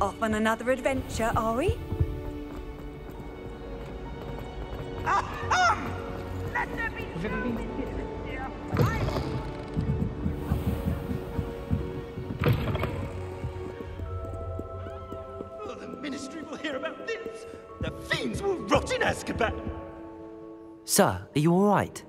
Off on another adventure, are we? Let there be the Ministry will hear about this. The fiends will rot in Azkaban. Sir, are you all right?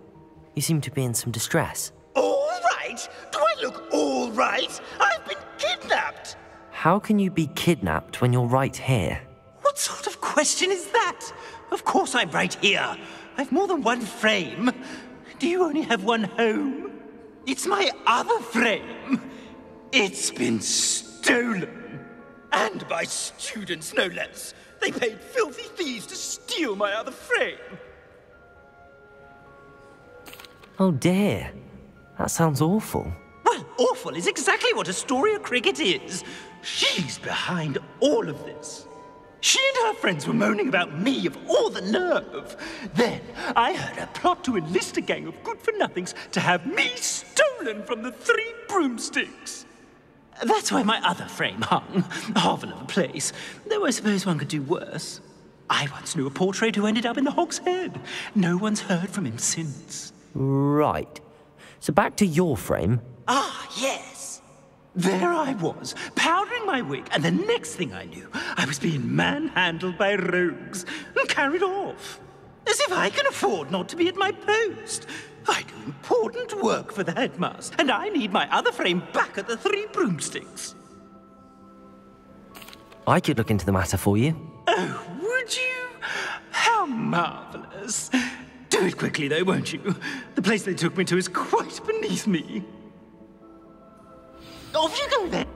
You seem to be in some distress. All right? Do I look all right? I've been kidnapped. How can you be kidnapped when you're right here? What sort of question is that? Of course I'm right here. I've more than one frame. Do you only have one home? It's my other frame. It's been stolen. And by students, no less. They paid filthy thieves to steal my other frame. Oh dear. That sounds awful. Well, awful is exactly what Astoria Cricket is. She's behind all of this. She and her friends were moaning about me of all the nerve. Then I heard a plot to enlist a gang of good-for-nothings to have me stolen from the Three Broomsticks. That's why my other frame hung. A hovel of a place. Though I suppose one could do worse. I once knew a portrait who ended up in the Hog's Head. No one's heard from him since. Right. So back to your frame. Ah, yes. There I was, powdering my wig, and the next thing I knew, I was being manhandled by rogues and carried off. As if I can afford not to be at my post. I do important work for the headmaster, and I need my other frame back at the Three Broomsticks. I could look into the matter for you. Oh, would you? How marvelous. Do it quickly, though, won't you? The place they took me to is quite beneath me. Off you go, then.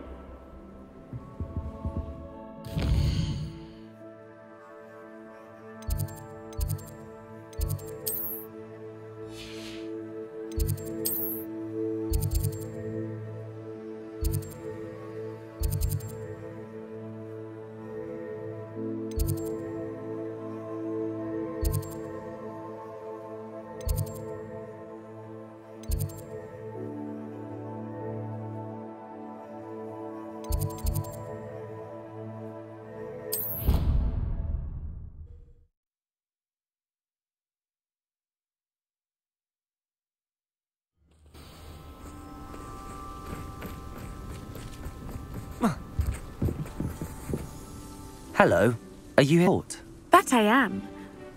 Hello. Are you here? That I am.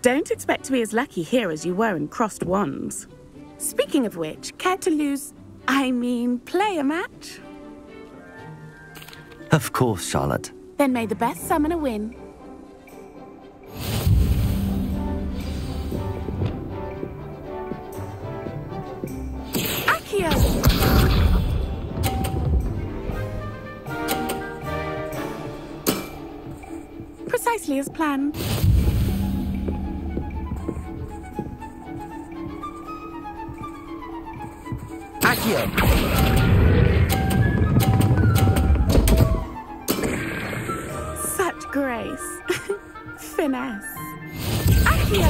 Don't expect to be as lucky here as you were in Crossed Wands. Speaking of which, care to play a match? Of course, Charlotte. Then may the best summoner win. Accio! Precisely as planned. Accio! Such grace. Finesse. Accio!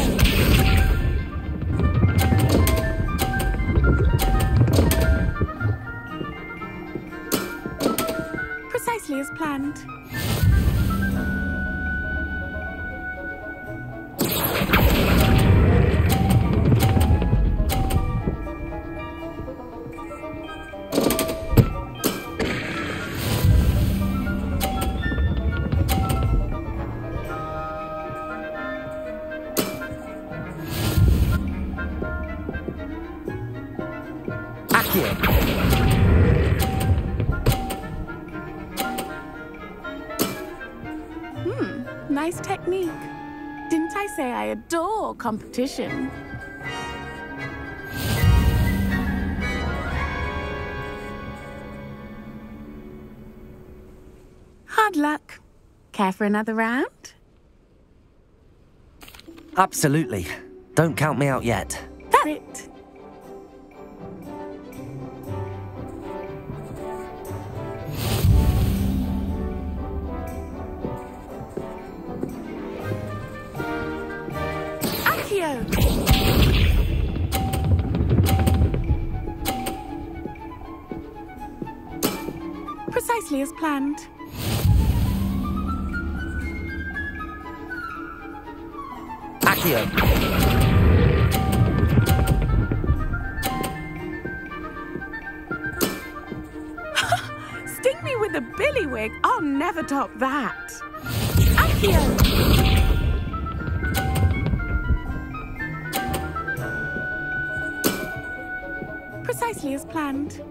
Precisely as planned. Nice technique. Didn't I say I adore competition? Hard luck. Care for another round? Absolutely. Don't count me out yet. That's it. Precisely as planned. Accio! Sting me with a billywig. I'll never top that. Accio! Precisely as planned.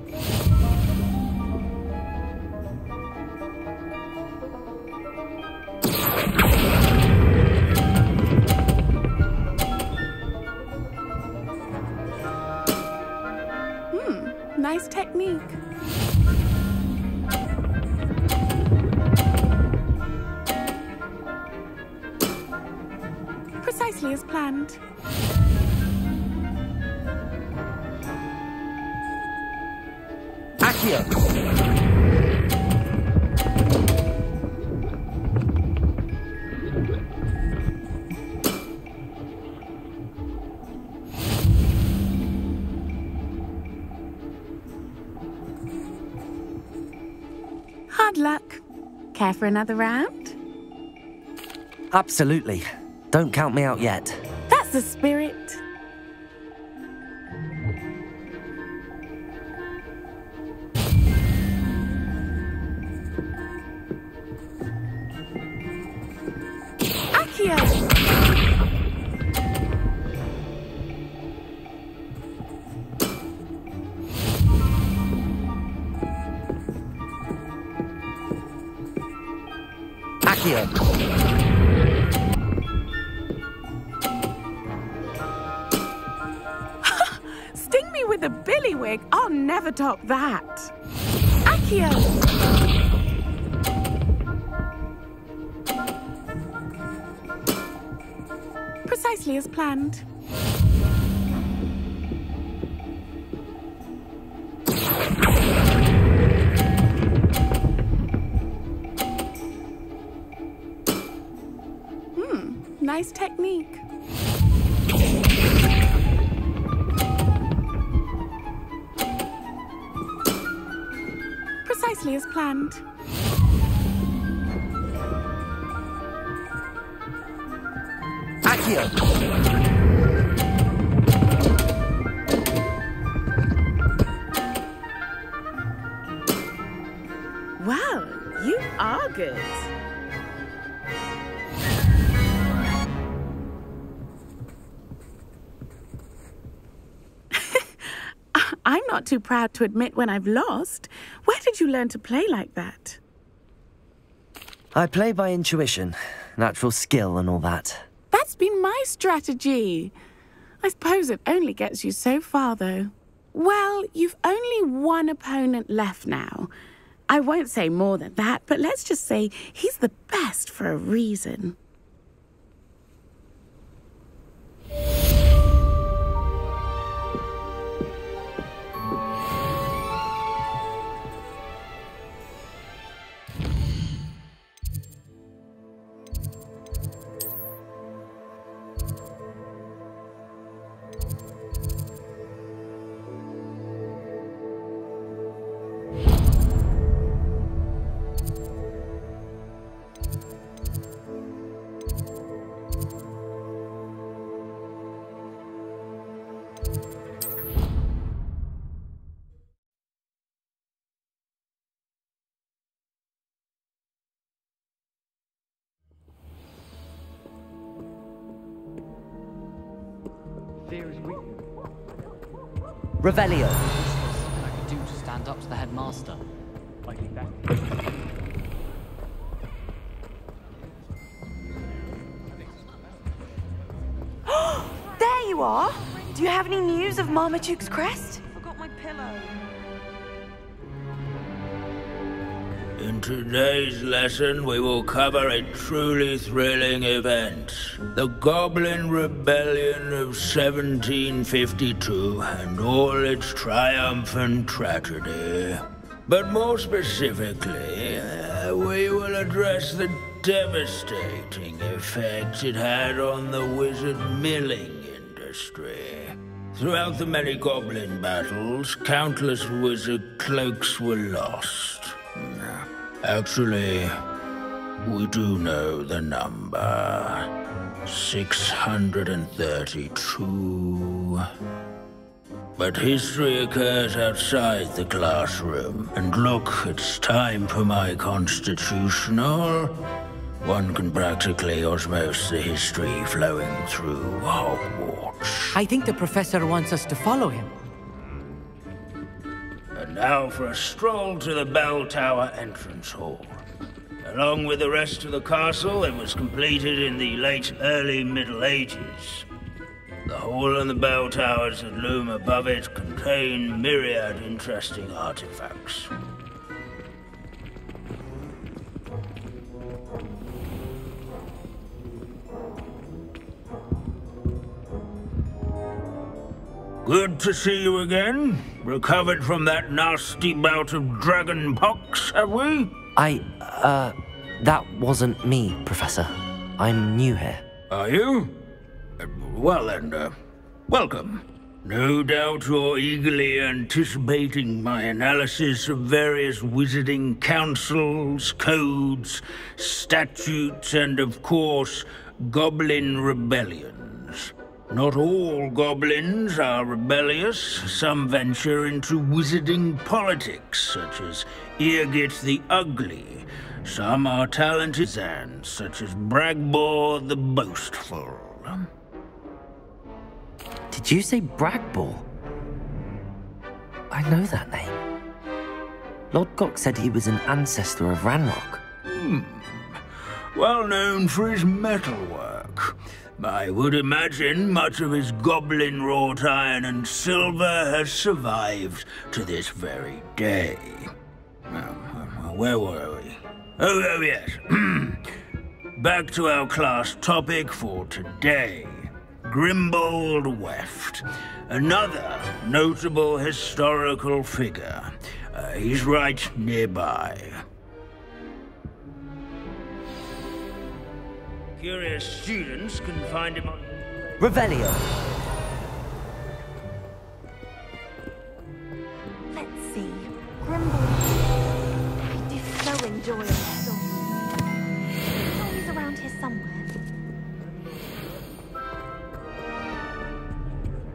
Nice technique. Precisely as planned. Accio! Hard luck. Care for another round? Absolutely. Don't count me out yet. That's the spirit. Accio! Accio! Sting me with a billywig. I'll never top that. Accio! Precisely as planned. Nice technique. Precisely as planned. Accio! Wow, you are good. I'm not too proud to admit when I've lost. Where did you learn to play like that? I play by intuition, natural skill and all that. That's been my strategy. I suppose it only gets you so far, though. Well, you've only one opponent left now. I won't say more than that, but let's just say he's the best for a reason. Revelio. I could do to stand up to the headmaster. There you are! Do you have any news of Marmaduke's crest? Forgot my pillow. In today's lesson, we will cover a truly thrilling event. The Goblin Rebellion of 1752 and all its triumphant tragedy. But more specifically, we will address the devastating effects it had on the wizard milling industry. Throughout the many goblin battles, countless wizard cloaks were lost. Actually, we do know the number. 632. But history occurs outside the classroom. And look, it's time for my constitutional. One can practically osmose the history flowing through Hogwarts. I think the professor wants us to follow him. And now for a stroll to the bell tower entrance hall. Along with the rest of the castle, it was completed in the early Middle Ages. The hall and the bell towers that loom above it contain myriad interesting artifacts. Good to see you again. Recovered from that nasty bout of dragon pox, have we? That wasn't me, Professor. I'm new here. Are you? Well then, welcome. No doubt you're eagerly anticipating my analysis of various wizarding councils, codes, statutes, and of course, goblin rebellions. Not all goblins are rebellious. Some venture into wizarding politics, such as Eargit the Ugly. Some are talented, such as Bragbor the Boastful. Did you say Bragbor? I know that name. Lord Gok said he was an ancestor of Ranrock. Well known for his metalwork. I would imagine much of his goblin wrought iron and silver has survived to this very day. Where were we? Oh yes. Back to our class topic for today. Grimbold-Weft, another notable historical figure. He's right nearby. Curious students can find him on... Revelio! Let's see. Grimble. I do so enjoy our stories. Stories around here somewhere.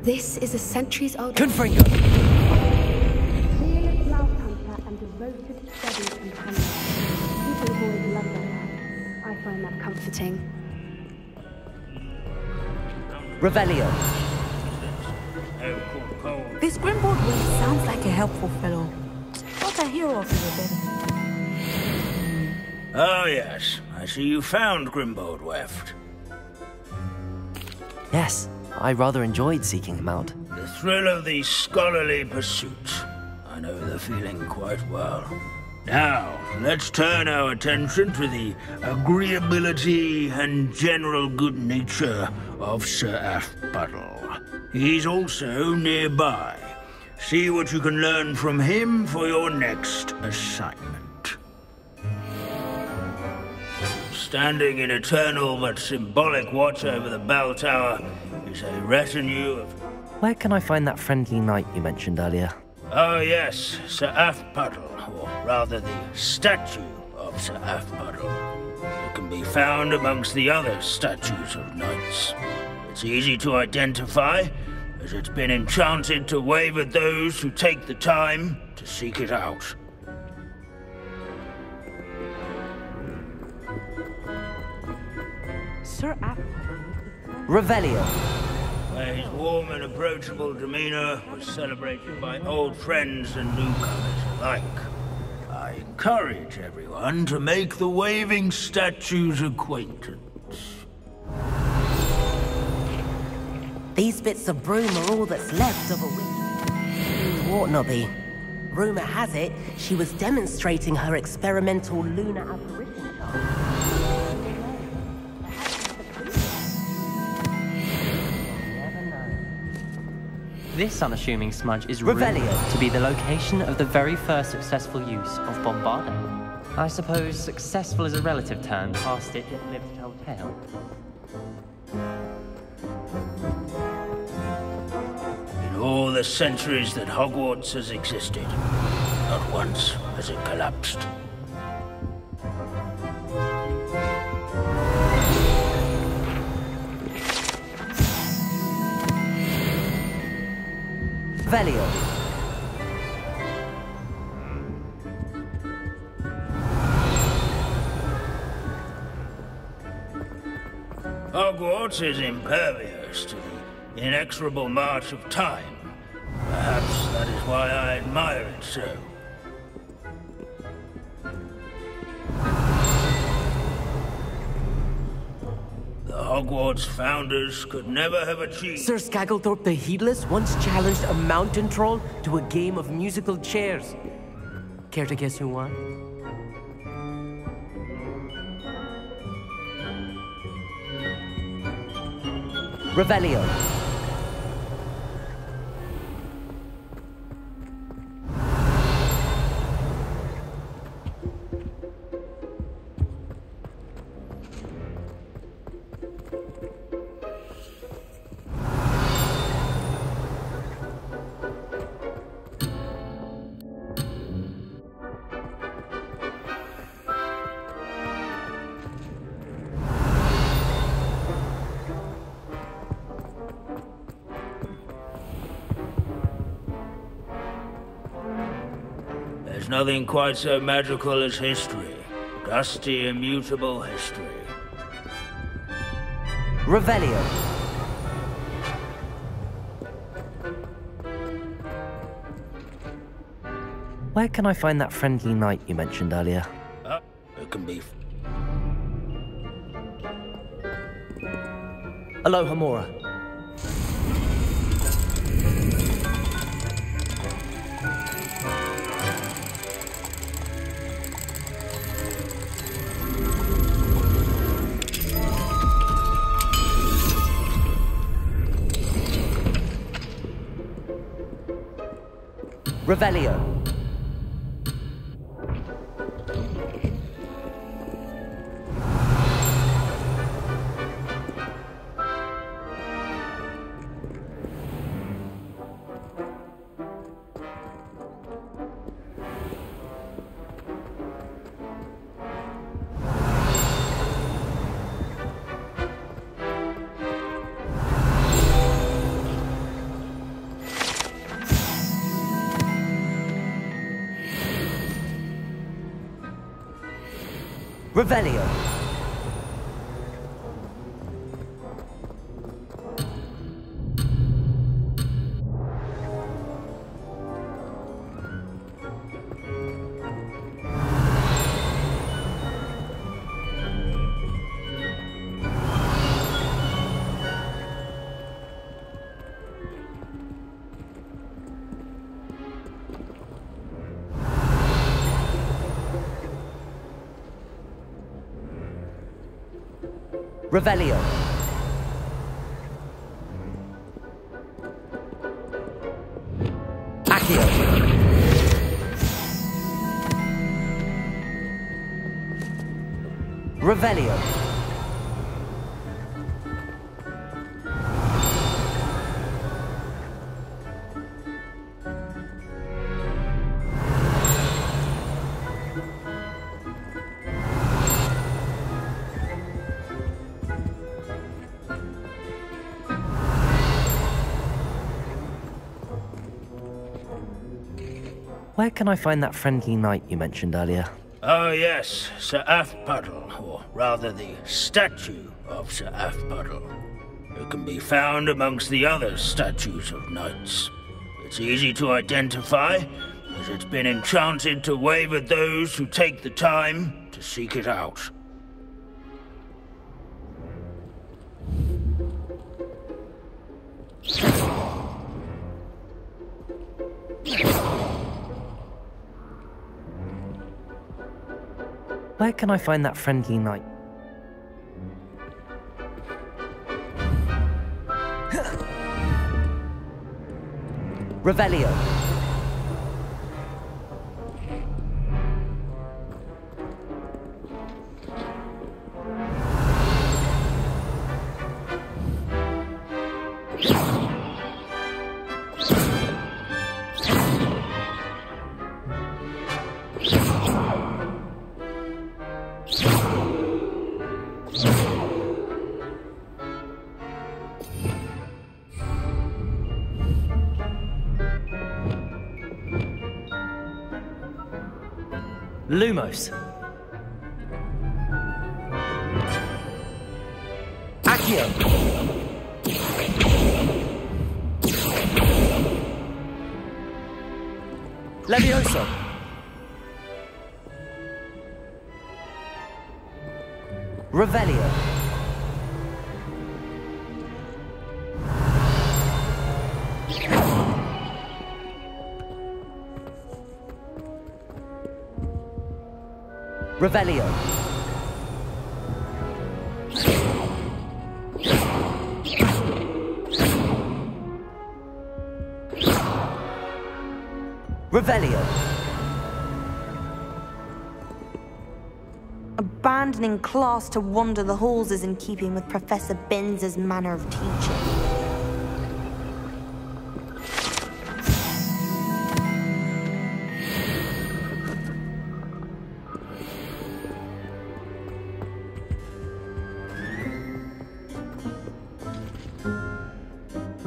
This is a centuries-old... Confringo! Fearless loud hunter and devoted study companion. People have always loved their pets. I find that comforting. Revelio! This Grimbold-West sounds like a helpful fellow. What a hero for the day. Oh yes, I see you found Grimbold-Weft. Yes, I rather enjoyed seeking him out. The thrill of the scholarly pursuit. I know the feeling quite well. Now, let's turn our attention to the agreeability and general good nature of Sir Aphbuttle. He's also nearby. See what you can learn from him for your next assignment. Standing in eternal but symbolic watch over the bell tower is a retinue of... Where can I find that friendly knight you mentioned earlier? Oh yes, Sir Aphbuttle, or rather the statue of Sir Aphbuttle. It can be found amongst the other statues of knights. It's easy to identify, as it's been enchanted to wave at those who take the time to seek it out. Sir Aphbuttle. Revelio! Where his warm and approachable demeanor was celebrated by old friends and newcomers alike. I encourage everyone to make the waving statue's acquaintance. These bits of broom are all that's left of a witch. Wartnobby. Rumor has it, she was demonstrating her experimental lunar apparition chart. This unassuming smudge is Revelio. rumored to be the location of the very first successful use of bombarding. I suppose successful is a relative term, past it yet lives to tell tale. In all the centuries that Hogwarts has existed, not once as it collapsed. Velio. Hogwarts is impervious to the inexorable march of time. Perhaps that is why I admire it so. The Hogwarts founders could never have achieved... Sir Skagglethorpe the Heedless once challenged a mountain troll to a game of musical chairs. Care to guess who won? Revelio. There's nothing quite so magical as history. Dusty, immutable history. Revelio. Where can I find that friendly knight you mentioned earlier? It can be... Aloha Mora. Revelio. Revelio. Revelio. Accio. Revelio. Where can I find that friendly knight you mentioned earlier? Oh yes, Sir Afpuddle, or rather the statue of Sir Afpuddle. It can be found amongst the other statues of knights. It's easy to identify, as it's been enchanted to wave at those who take the time to seek it out. Where can I find that friendly knight? Revelio. Lumos. Accio. Levioso. Revelio. Revelio. Revelio. Abandoning class to wander the halls is in keeping with Professor Binns' manner of teaching.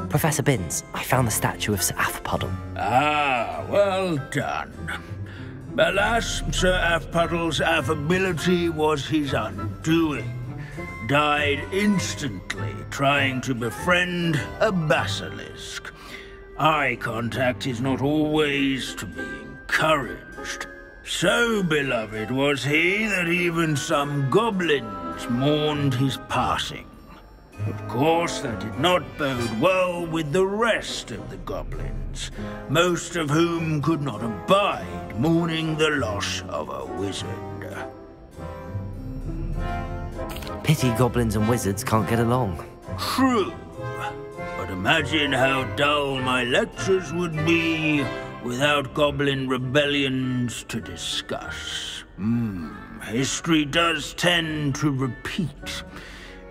Professor Binns, I found the statue of Sir Afpuddle. Ah, well done. Alas, Sir Afpuddle's affability was his undoing. Died instantly trying to befriend a basilisk. Eye contact is not always to be encouraged. So beloved was he that even some goblins mourned his passing. Of course, that did not bode well with the rest of the goblins, most of whom could not abide mourning the loss of a wizard. Pity goblins and wizards can't get along. True, but imagine how dull my lectures would be without goblin rebellions to discuss. History does tend to repeat.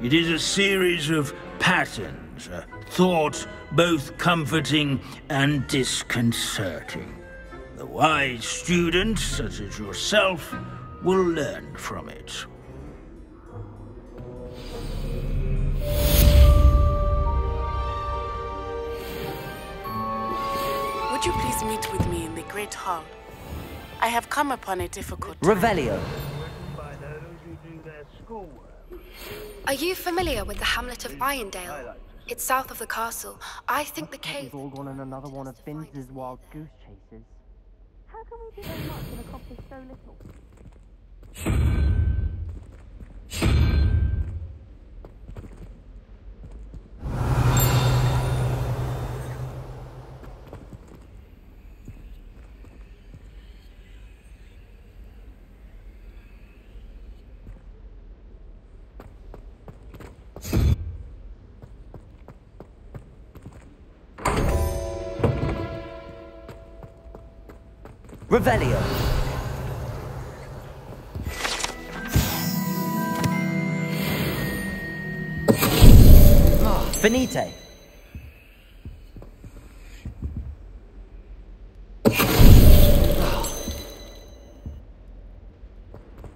It is a series of patterns, a thought both comforting and disconcerting. The wise student, such as yourself, will learn from it. Would you please meet with me in the Great Hall? I have come upon a difficult time. Revelio. Are you familiar with the hamlet of Irondale? It's south of the castle. I think the cave... We've all gone on another one of Binns' wild goose chases. How can we do so much and accomplish so little? Revelio. Finite.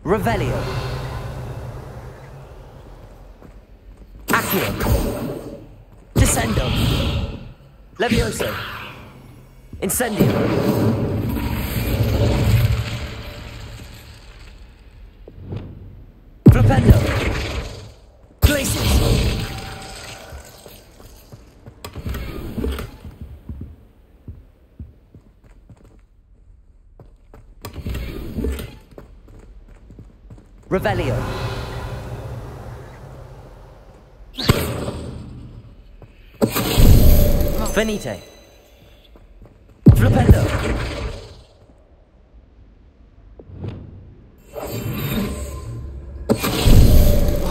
Revelio. Accio. Descendo. Levioso. Incendio. Flipendo. Glacius. Revelio. Finite. Flipendo.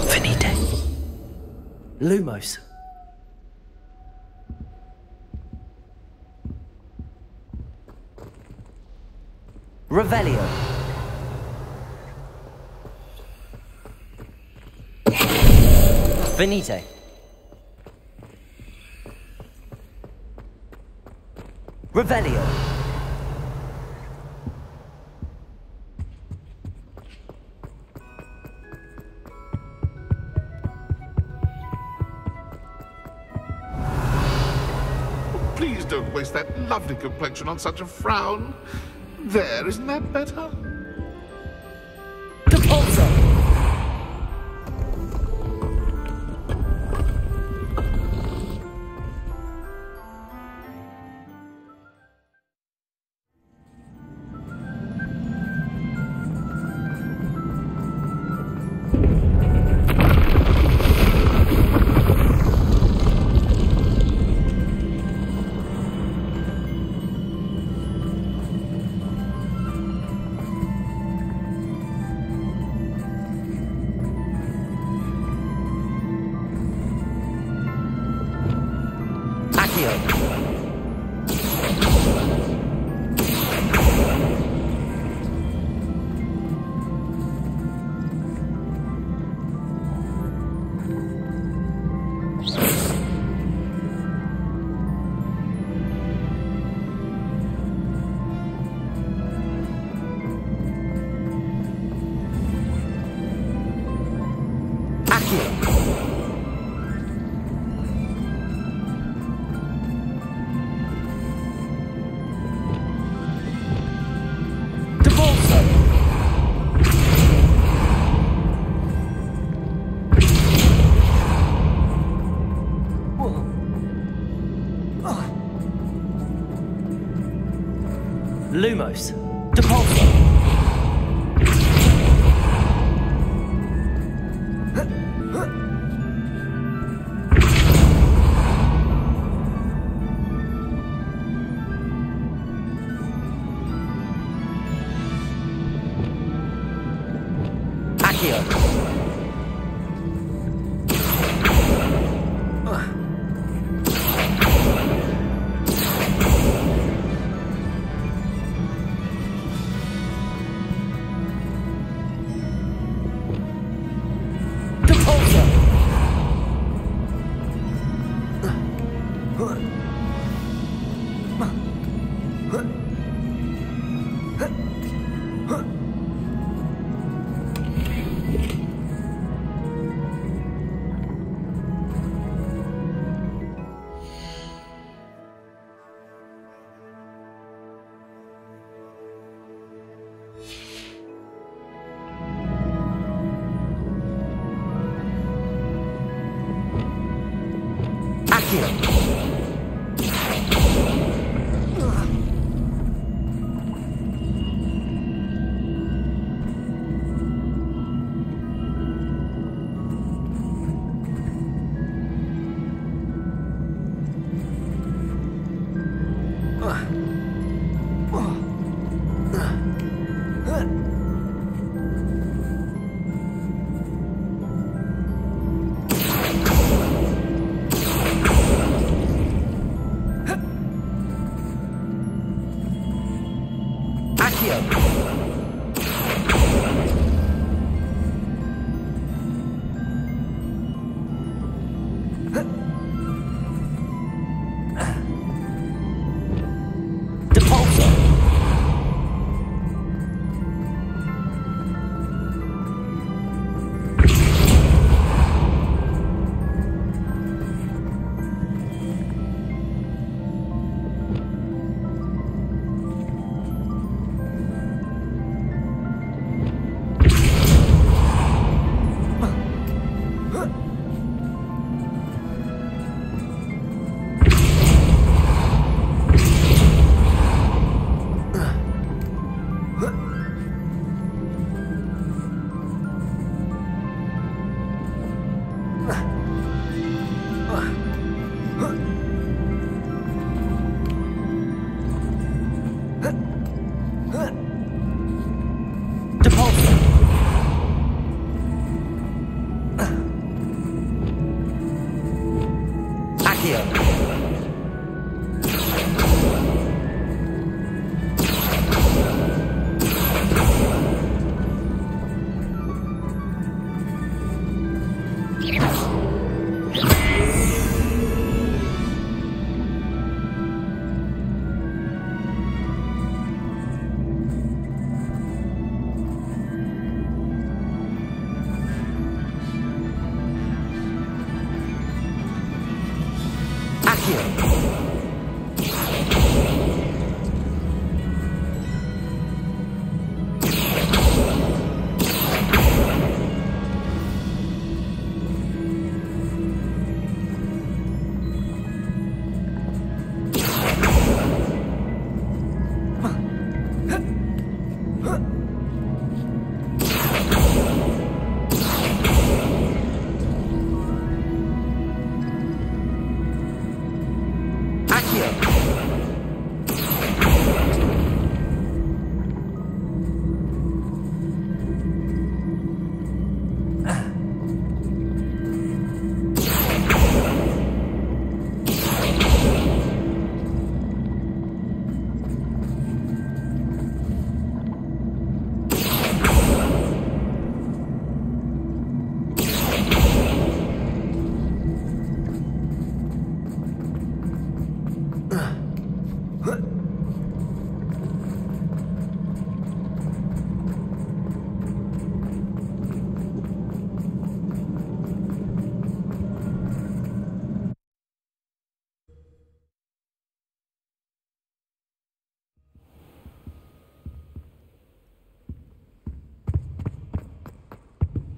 Finite. Lumos. Revelio. Finite. Revelio. Please don't waste that lovely complexion on such a frown. There, isn't that better? Depulso! Lumos. Depulso.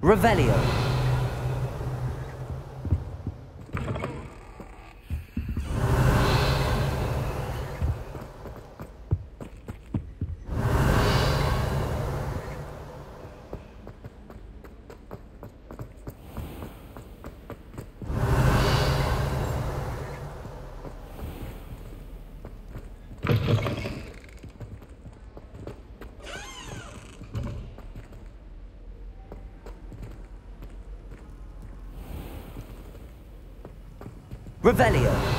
Revelio. Revelio.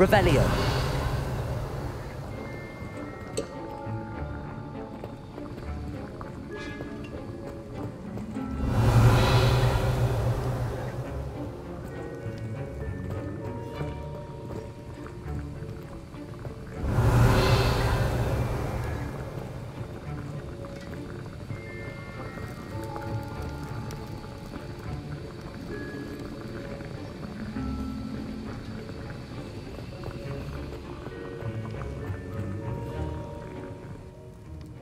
Revelio.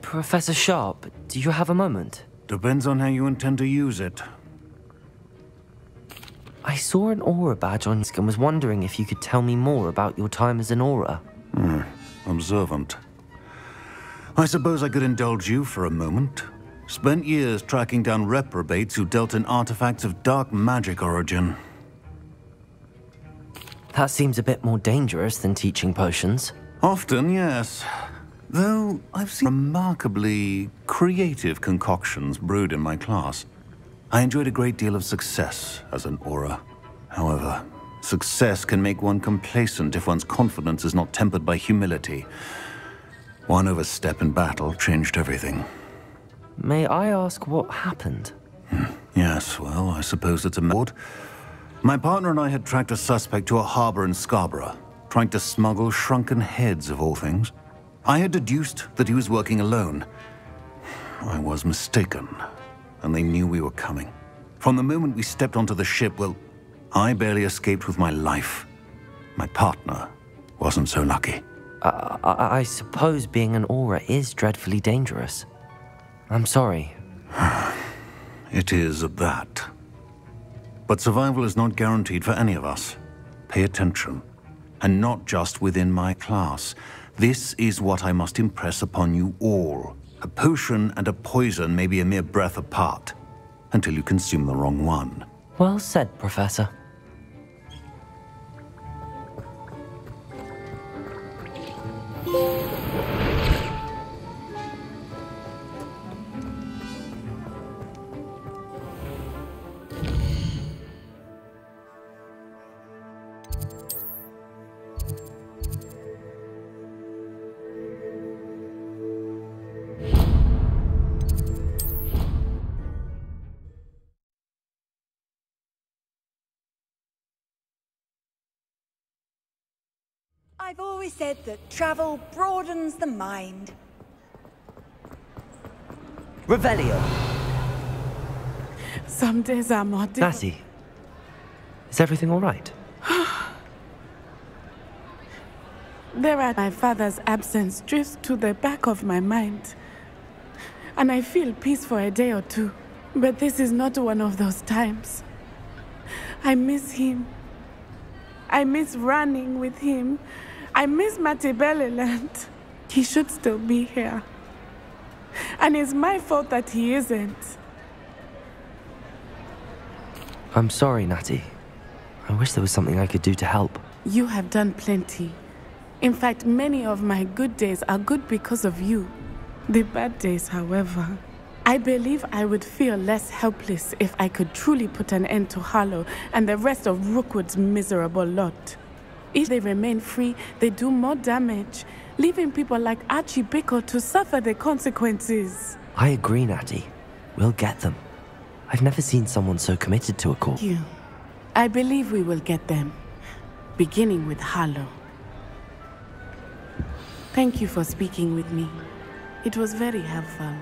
Professor Sharp, do you have a moment? Depends on how you intend to use it. I saw an aura badge on and was wondering if you could tell me more about your time as an aura. Observant. I suppose I could indulge you for a moment. Spent years tracking down reprobates who dealt in artifacts of dark magic origin. That seems a bit more dangerous than teaching potions. Often, yes. Though I've seen remarkably creative concoctions brewed in my class. I enjoyed a great deal of success as an aura. However, success can make one complacent if one's confidence is not tempered by humility. One overstep in battle changed everything. May I ask what happened? Yes, well, I suppose it's a mode. My partner and I had tracked a suspect to a harbor in Scarborough, trying to smuggle shrunken heads of all things. I had deduced that he was working alone. I was mistaken, and they knew we were coming. From the moment we stepped onto the ship, well, I barely escaped with my life. My partner wasn't so lucky. I suppose being an aura is dreadfully dangerous. I'm sorry. It is that. But survival is not guaranteed for any of us. Pay attention. And not just within my class. This is what I must impress upon you all. A potion and a poison may be a mere breath apart, until you consume the wrong one. Well said, Professor. I've always said that travel broadens the mind. Revelio. Some days are more difficult. Natty, is everything all right? There are my father's absence drifts to the back of my mind. And I feel peace for a day or two. But this is not one of those times. I miss him. I miss running with him. I miss Mattibeleland. He should still be here. And it's my fault that he isn't. I'm sorry, Natty. I wish there was something I could do to help. You have done plenty. In fact, many of my good days are good because of you. The bad days, however. I believe I would feel less helpless if I could truly put an end to Harlow and the rest of Rookwood's miserable lot. If they remain free, they do more damage, leaving people like Archie Bickle to suffer the consequences. I agree, Natty. We'll get them. I've never seen someone so committed to a cause. You. I believe we will get them, beginning with Harlow. Thank you for speaking with me. It was very helpful.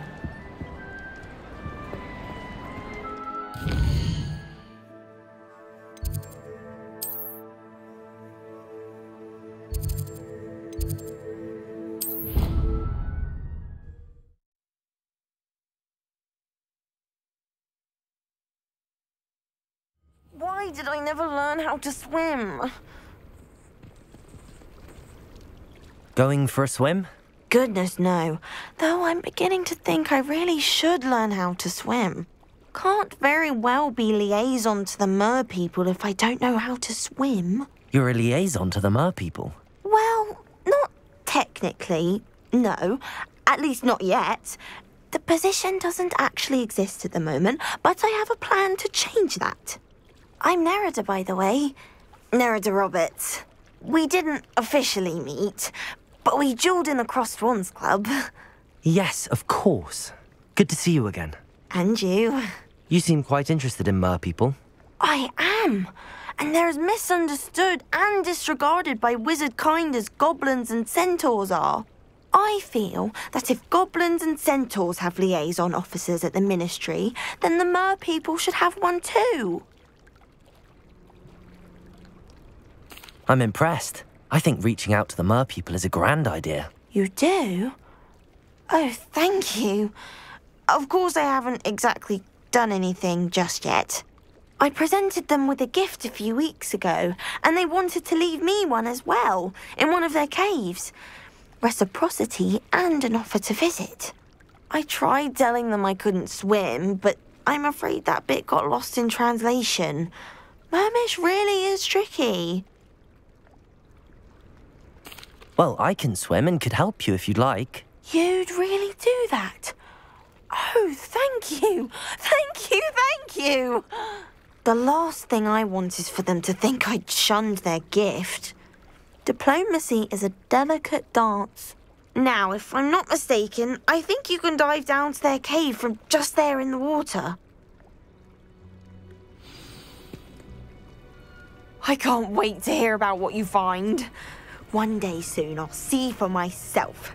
Why did I never learn how to swim? Going for a swim? Goodness, no. Though I'm beginning to think I really should learn how to swim. Can't very well be liaison to the mer people if I don't know how to swim. You're a liaison to the mer people? Well, not technically, no. At least not yet. The position doesn't actually exist at the moment, but I have a plan to change that. I'm Nerida, by the way. Nerida Roberts. We didn't officially meet, but we duelled in the Crossed Wands Club. Yes, of course. Good to see you again. And you. You seem quite interested in merpeople. I am. And they're as misunderstood and disregarded by wizard kind as goblins and centaurs are. I feel that if goblins and centaurs have liaison officers at the Ministry, then the merpeople should have one too. I'm impressed. I think reaching out to the merpeople is a grand idea. You do? Oh, thank you. Of course I haven't exactly done anything just yet. I presented them with a gift a few weeks ago, and they wanted to leave me one as well, in one of their caves. Reciprocity and an offer to visit. I tried telling them I couldn't swim, but I'm afraid that bit got lost in translation. Mermish really is tricky. Well, I can swim and could help you if you'd like. You'd really do that? Oh, thank you! Thank you, thank you! The last thing I want is for them to think I'd shunned their gift. Diplomacy is a delicate dance. Now, if I'm not mistaken, I think you can dive down to their cave from just there in the water. I can't wait to hear about what you find. One day soon, I'll see for myself.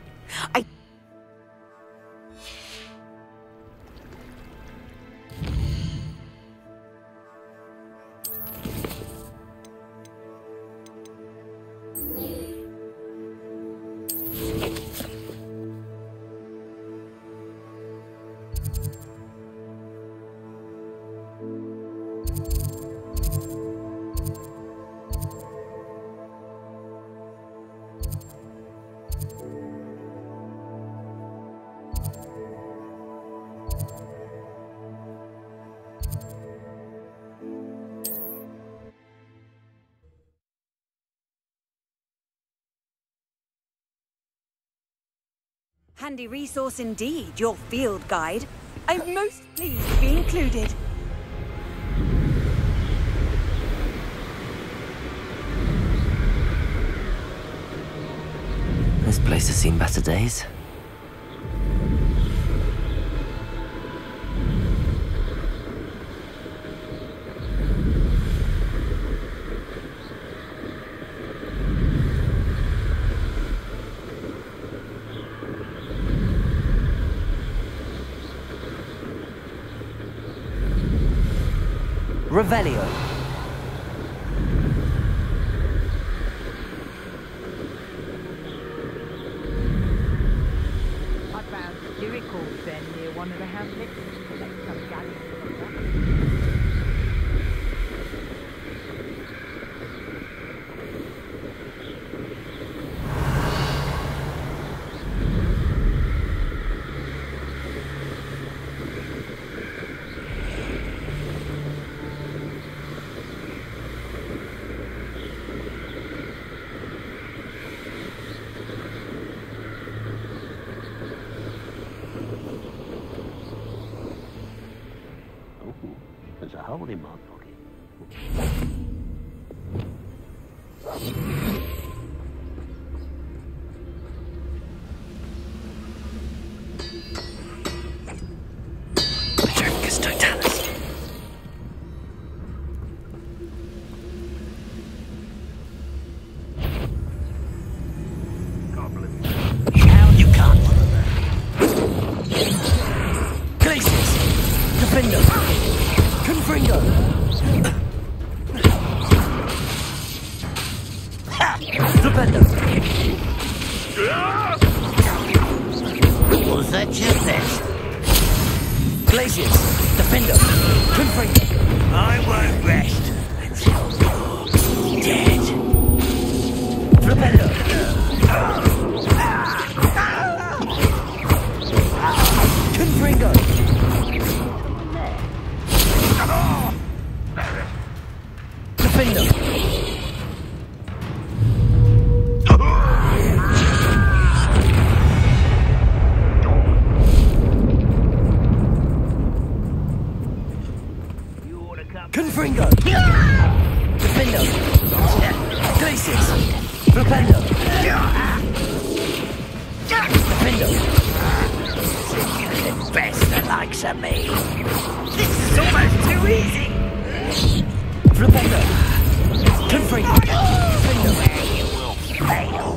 Handy resource indeed, your field guide. I'm most pleased to be included. This place has seen better days. Revelio. I found miracles then near one of the hamlets. Collect some galleys from that. There's a hole in my pocket. Patroclus Totalis. Goblin. You can't. Glacius. Defender. Confringo! Defender! Was that your best? Glacius! Defender! Confringo! I won't rest until you're dead. Defender! Confringo! Defender! Confringo! Defender! Glacius! Flipendo! Defendo! You can best the likes of me. This is almost too easy. Flipendo! Confringo! Defendo! Where you will fail.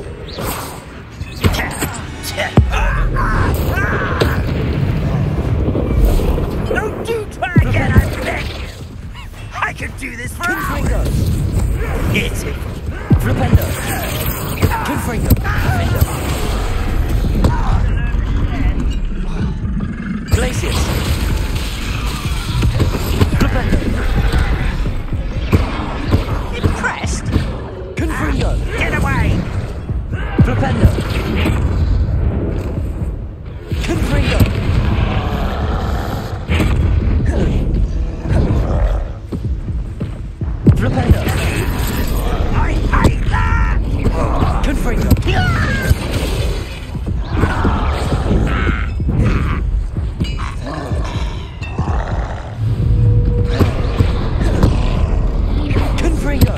No, do try again, I beg you. I could do this for hours. Hit it. Flipendo! Confringo! Defendo! Glacius! Flipendo! Impressed? Confringo! Get away! Flipendo! Confringo! Flipendo! I hate that! Confringo! Confringo!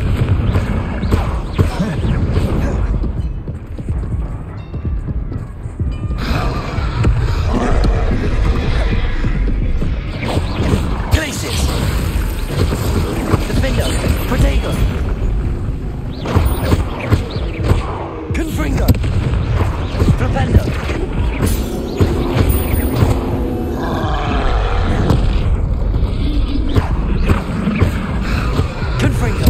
Glacius! Defendo! Protego! Confringo! Flipendo! Confringo!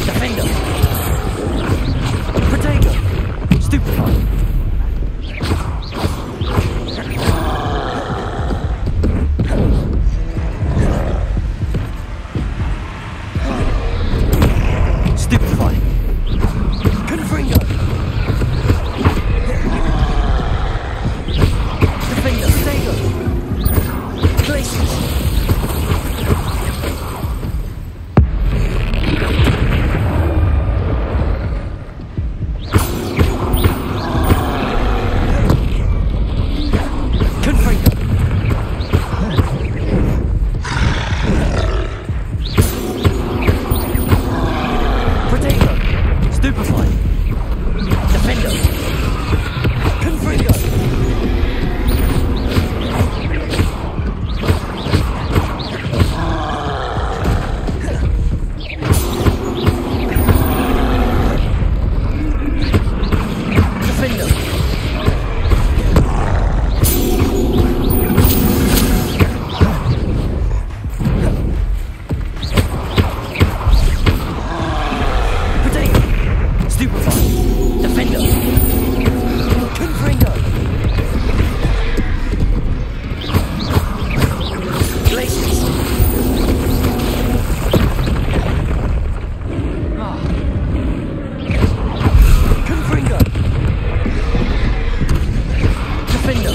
Defendo! Protego! Stupefy! Stupefy! Confringo! Defendo! Protego! Glacius! Confringo! Protego! Stupefy! Defendo! Confringo! Defendo! Protego! Stupefy! Defendo! Confringo! Glacius! Confringo! Defendo!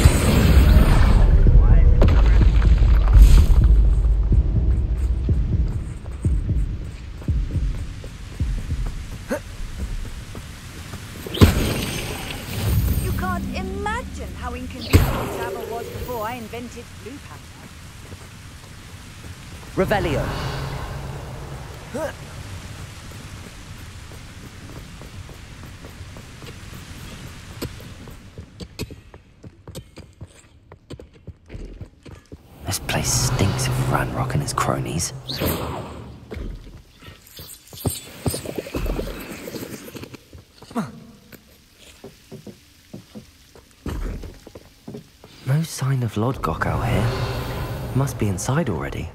You can't imagine how inconvenient travel was before I invented blue powder. Revelio! This place stinks of Ranrock and his cronies. No sign of Lodgok out here. Must be inside already.